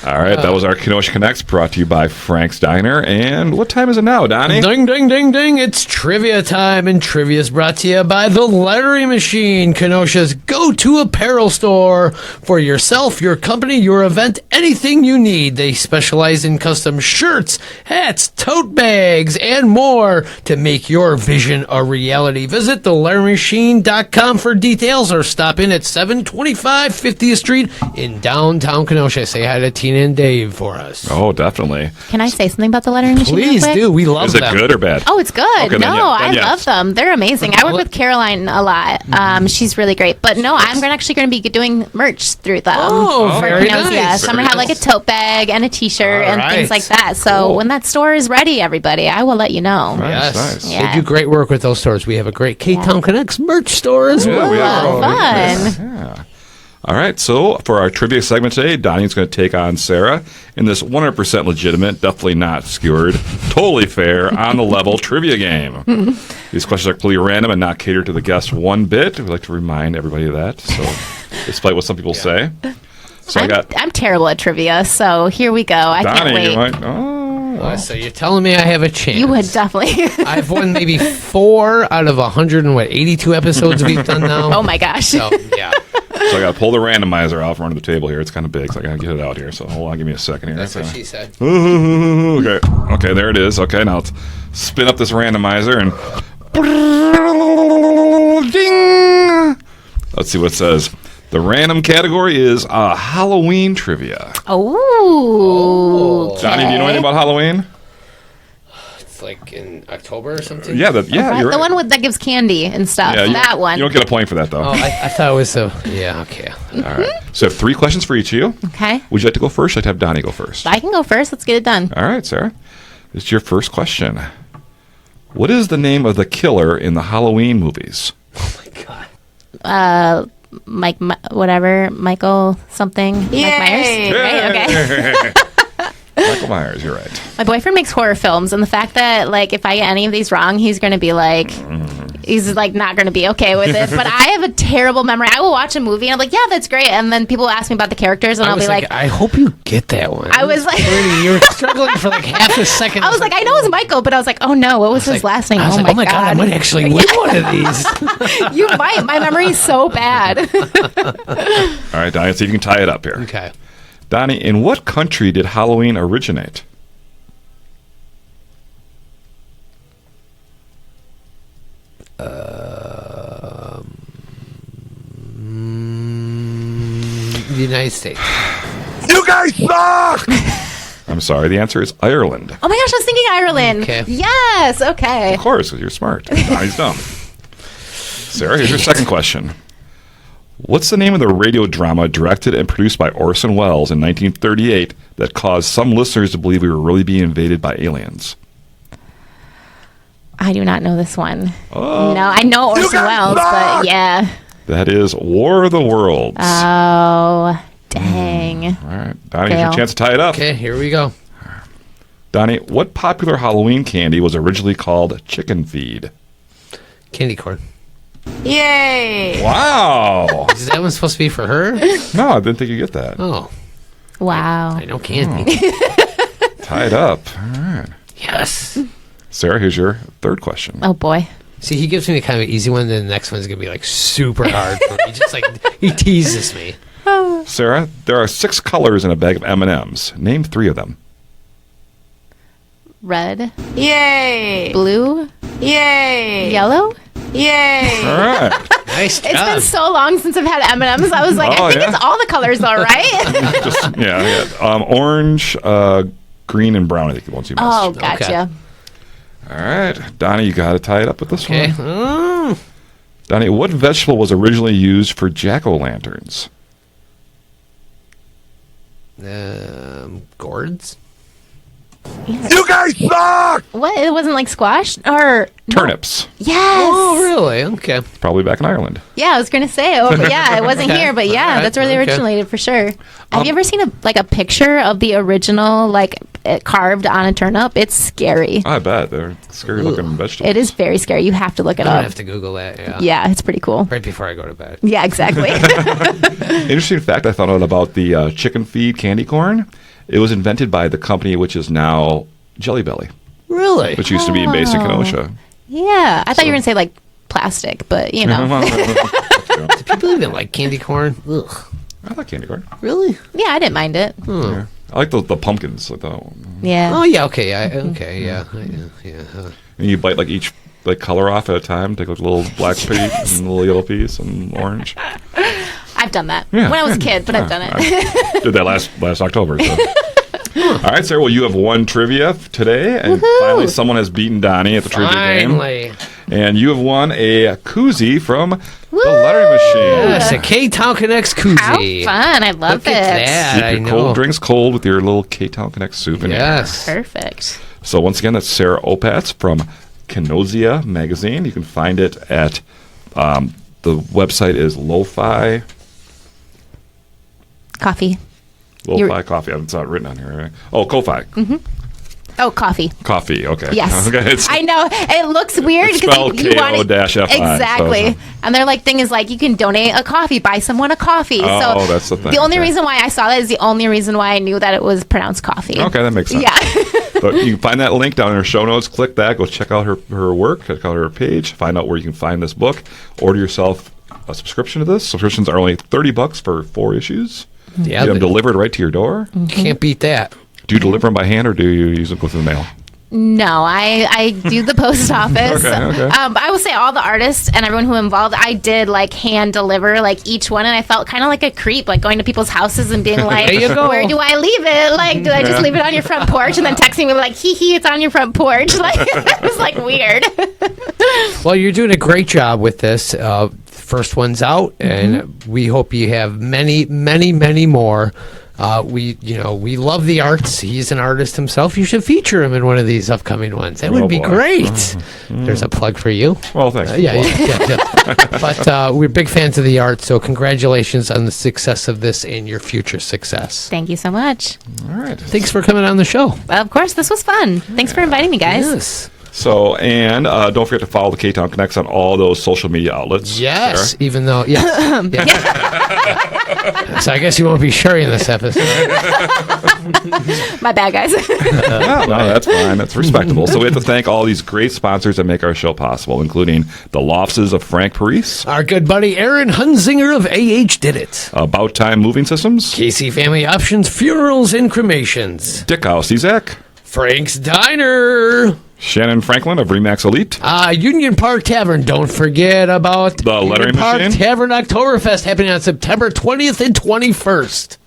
All right, that was our Kenosha Connects brought to you by Frank's Diner. And what time is it now, Donnie? Ding, ding, ding, ding. It's trivia time, and trivia is brought to you by The Lettering Machine, Kenosha's go-to apparel store for yourself, your company, your event, anything you need. They specialize in custom shirts, hats, tote bags, and more to make your vision a reality. Visit theletteringmachine.com for details or stop in at 725 50th Street in downtown Kenosha. Say hi to Tina and Dave for us. Oh, definitely. Can I say something about the lettering machine? real Please quick? do. We love Is it them. good or bad? Oh, it's good. Okay, then no, yeah, then I yes. love them. They're amazing. I work with Caroline a lot. She's really great. But no, I'm actually going to be doing merch through them. Oh, for very Kenozia. nice. So I'm going to have like a tote bag and a t-shirt All and things right. like that. So Cool. when that store is ready, everybody, I will let you know. Nice, Yes. nice. Yeah. They do great work with those stores. We have a great K-Town Connects merch store as Yeah, well. we have. Fun. Yeah. All right, so for our trivia segment today, Donnie's going to take on Sarah in this 100% legitimate, definitely not skewered, totally fair, on the level trivia game. These questions are completely random and not catered to the guest one bit. We'd like to remind everybody of that. So, despite what some people say, so I'm terrible at trivia, so here we go. I can't Donnie. wait. You might, oh, So you're telling me I have a chance? You would definitely. I've won maybe 4 out of 182 episodes we've done now. Oh my gosh. So yeah. so I got to pull the randomizer out from under the table here. It's kind of big, so I got to get it out here. So hold on, give me a second here. That's what she said. Okay, there it is. Okay, now let's spin up this randomizer and ding. Let's see what it says. The random category is Halloween trivia. Oh. Donnie, do you know anything about Halloween? It's like in October or something. Yeah, you're The right. one that gives candy and stuff. Yeah, that one. You don't get a point for that, though. Oh, I thought it was a. Yeah. Okay. All right. So I have 3 questions for each of you. Okay. Would you like to go first? I'd like to have Donnie go first. I can go first. Let's get it done. All right, Sarah. This is your first question. What is the name of the killer in the Halloween movies? Oh my God. Michael something. Mike Myers. Right? Okay. Michael Myers, you're right. My boyfriend makes horror films, and the fact that like if I get any of these wrong, he's going to be like, he's like not going to be okay with it. But I have a terrible memory. I will watch a movie and I'm like, yeah, that's great, and then people ask me about the characters, and I'll be like, I hope you get that one. I was like, you were struggling for like half a second. I was like, I know it's Michael, but I was like, oh no, what was his last name? I was Oh like, my god, I might actually win one of these. You might. My memory is so bad. All right, Donnie, let's see if you can tie it up here. Okay. Donnie, in what country did Halloween originate? The United States. You guys suck! I'm sorry, the answer is Ireland. Oh my gosh, I was thinking Ireland. Okay. Yes. Okay. Of course, because you're smart. Donnie's dumb. Sarah, here's your second question. What's the name of the radio drama directed and produced by Orson Welles in 1938 that caused some listeners to believe we were really being invaded by aliens? I do not know this one. Oh. No, I know Orson Welles, but yeah. That is War of the Worlds. Oh, dang. All right, Donnie, here's your Fail. chance to tie it up. Okay, here we go. Donnie, what popular Halloween candy was originally called chicken feed? Candy corn. Yay. Wow. Is that one supposed to be for her? No, I didn't think you'd get that. Oh, Wow. I know candy. Tie it up. All right. Yes. Sarah, here's your third question. Oh boy. See, he gives me kind of an easy one, then the next one's going to be like super hard for me. Just like, he teases me. Sarah, there are 6 colors in a bag of M&Ms. Name 3 of them. Red. Yay! Blue. Yay! Yellow. Yay! All right. Nice job. It's been so long since I've had M&Ms. I was like, Oh, I think yeah? it's all the colors, all right? Just, yeah. Orange, green, and brown, I think the ones you missed. Oh, gotcha. All right. Donnie, you got to tie it up with this Okay. one. Donnie, what vegetable was originally used for jack-o'-lanterns? Gourds? You guys suck! What? It wasn't like squash or Turnips. Yes. Oh, really? Okay. Probably back in Ireland. Yeah, I was gonna say. Oh, but yeah, it wasn't Okay. here, but yeah, Alright, that's where they okay. originated for sure. Have you ever seen a picture of the original carved on a turnip. It's scary. I bet they're scary looking vegetables. It is very scary. You have to look it I'm gonna up. have to Google that. Yeah. Yeah, it's pretty cool. Right before I go to bed. Yeah, exactly. Interesting fact I found out about the chicken feed candy corn. It was invented by the company which is now Jelly Belly, Really? which used to be based in Kenosha. Yeah, I thought you were gonna say like plastic, but you know. Do people even like candy corn? Ugh. I like candy corn. Really? Yeah, I didn't mind it. Yeah. I like the pumpkins. Like Yeah. Oh yeah. Okay. Yeah. and you bite like each color off at a time. Take like a little black piece and a little yellow piece and orange. I've done that Yeah. when I was a kid, but I've done it. I did that last October. So. All right, Sarah. Well, you have one trivia today, and finally someone has beaten Donny at the trivia game. Finally. And you have won a koozie from the Lettering Machine. Yes, a K-Town Connects koozie. How fun! I love Look it. at that. Keep I your know. cold drinks cold with your little K-Town Connect soup in Yes. Perfect. So once again, that's Sarah Opatz from Kenozia magazine. You can find it at the website is Lo-Fi Coffee. Coffee. It's not written on here. Right? Oh, Ko-Fi. Oh, coffee. Coffee. Okay. Yes. Okay. It's, I know. It looks weird. It's 'cause spelled K-O-F-I, Exactly. so- And their thing is you can donate a coffee, buy someone a coffee. Oh, so that's the thing. The only Okay. reason why I saw that is the only reason why I knew that it was pronounced coffee. Okay, that makes sense. Yeah. But you can find that link down in her show notes. Click that. Go check out her work. Check out her page. Find out where you can find this book. Order yourself a subscription to this. Subscriptions are only $30 for 4 issues. Yeah. Get them delivered right to your door. Can't beat that. Do you deliver them by hand or do you use them go through the mail? No, I do the post office. Okay. But I will say all the artists and everyone who involved, I did hand deliver each one, and I felt kind of like a creep, going to people's houses and being like, There you go. "Where do I leave it? Do I just leave it on your front porch?" And then texting me hee hee, it's on your front porch. It was weird. Well, you're doing a great job with this. First one's out, and we hope you have many, many, many more. We love the arts. He's an artist himself. You should feature him in one of these upcoming ones. That would be boy. great. There's a plug for you. Well, thanks. Yeah. But we're big fans of the art, so congratulations on the success of this and your future success. Thank you so much. All right. Thanks for coming on the show. Of course, this was fun. Thanks for inviting me, guys. Yes. So, and don't forget to follow the K-Town Connects on all those social media outlets. Yes. Sarah. Even though, yes. So I guess you won't be sharing this episode. My bad, guys. No, that's fine. That's respectable. So we have to thank all these great sponsors that make our show possible, including the Lofts of Frank Parise, Our good buddy Aaron Hunzinger of AH Did It. About Time Moving Systems, Casey Family Options, Funerals and Cremations. Dick House Ezak, Frank's Diner. Shannon Franklin of Remax Elite, Union Park Tavern. Don't forget about The Lettering Union Park Machine. Tavern Oktoberfest happening on September 20th and 21st.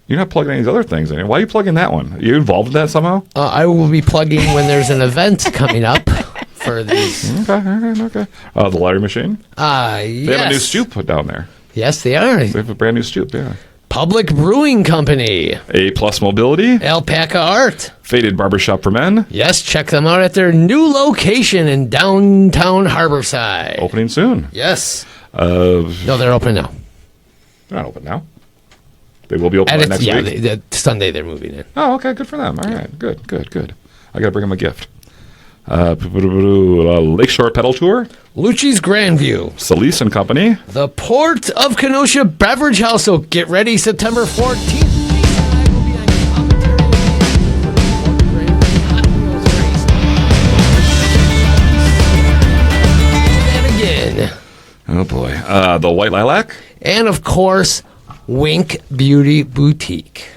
You're not plugging any of these other things in. Why are you plugging that one? Are you involved in that somehow? I will be plugging when there's an event coming up for these. Okay. The Lettering Machine. Yes. They have a new stoop put down there. Yes, they are. They have a brand new stoop, yeah. Public Brewing Company. A Plus Mobility, Alpaca Art. Faded Barbershop for Men, Yes, check them out at their new location in downtown Harborside. opening soon. Yes. No, No, they're open now. they're not open now. They will be open And by it's, next yeah, week. Sunday they're moving in. Oh, okay, good for them. All right, good. I got to bring them a gift. Lakeshore Pedal Tour, Lucci's Grandview. Solis and Company, The Port of Kenosha Beverage House. So get ready September 14th. oh boy, the White Lilac, And of course, Wink Beauty Boutique.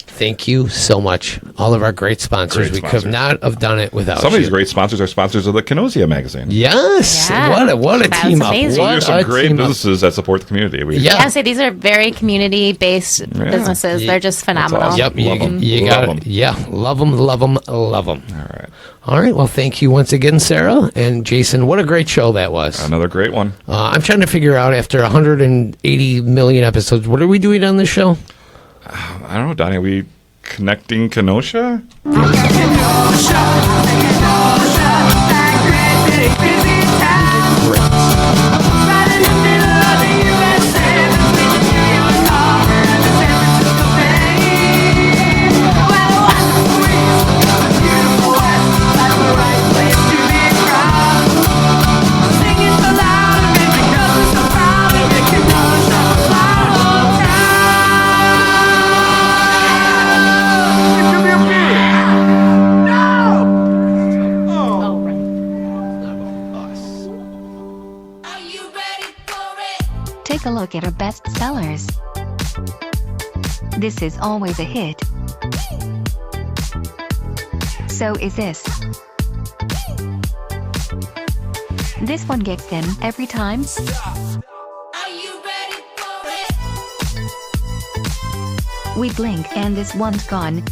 Thank you so much. All of our great sponsors. Great We sponsors. could not have done it without some you. of these great sponsors are sponsors of the Kenozia magazine. Yes. Yeah. What a That team was up. amazing. So What there's some a great team up. businesses that support the community. Yeah. I say these are very community-based businesses. They're just phenomenal. awesome. Yep. Love 'em. You Love got 'em. it. Yeah. Love them. Love them. Love them. All right, All right. Well, thank you once again, Sarah and Jason. What a great show that was. another great one. I'm trying to figure out after 180 million episodes, what are we doing on this show? I don't know, Donnie. Are we connecting Kenosha? Kenosha, take a look at our best sellers. This is always a hit. So is this. This one gets them every time. We blink and this one's gone.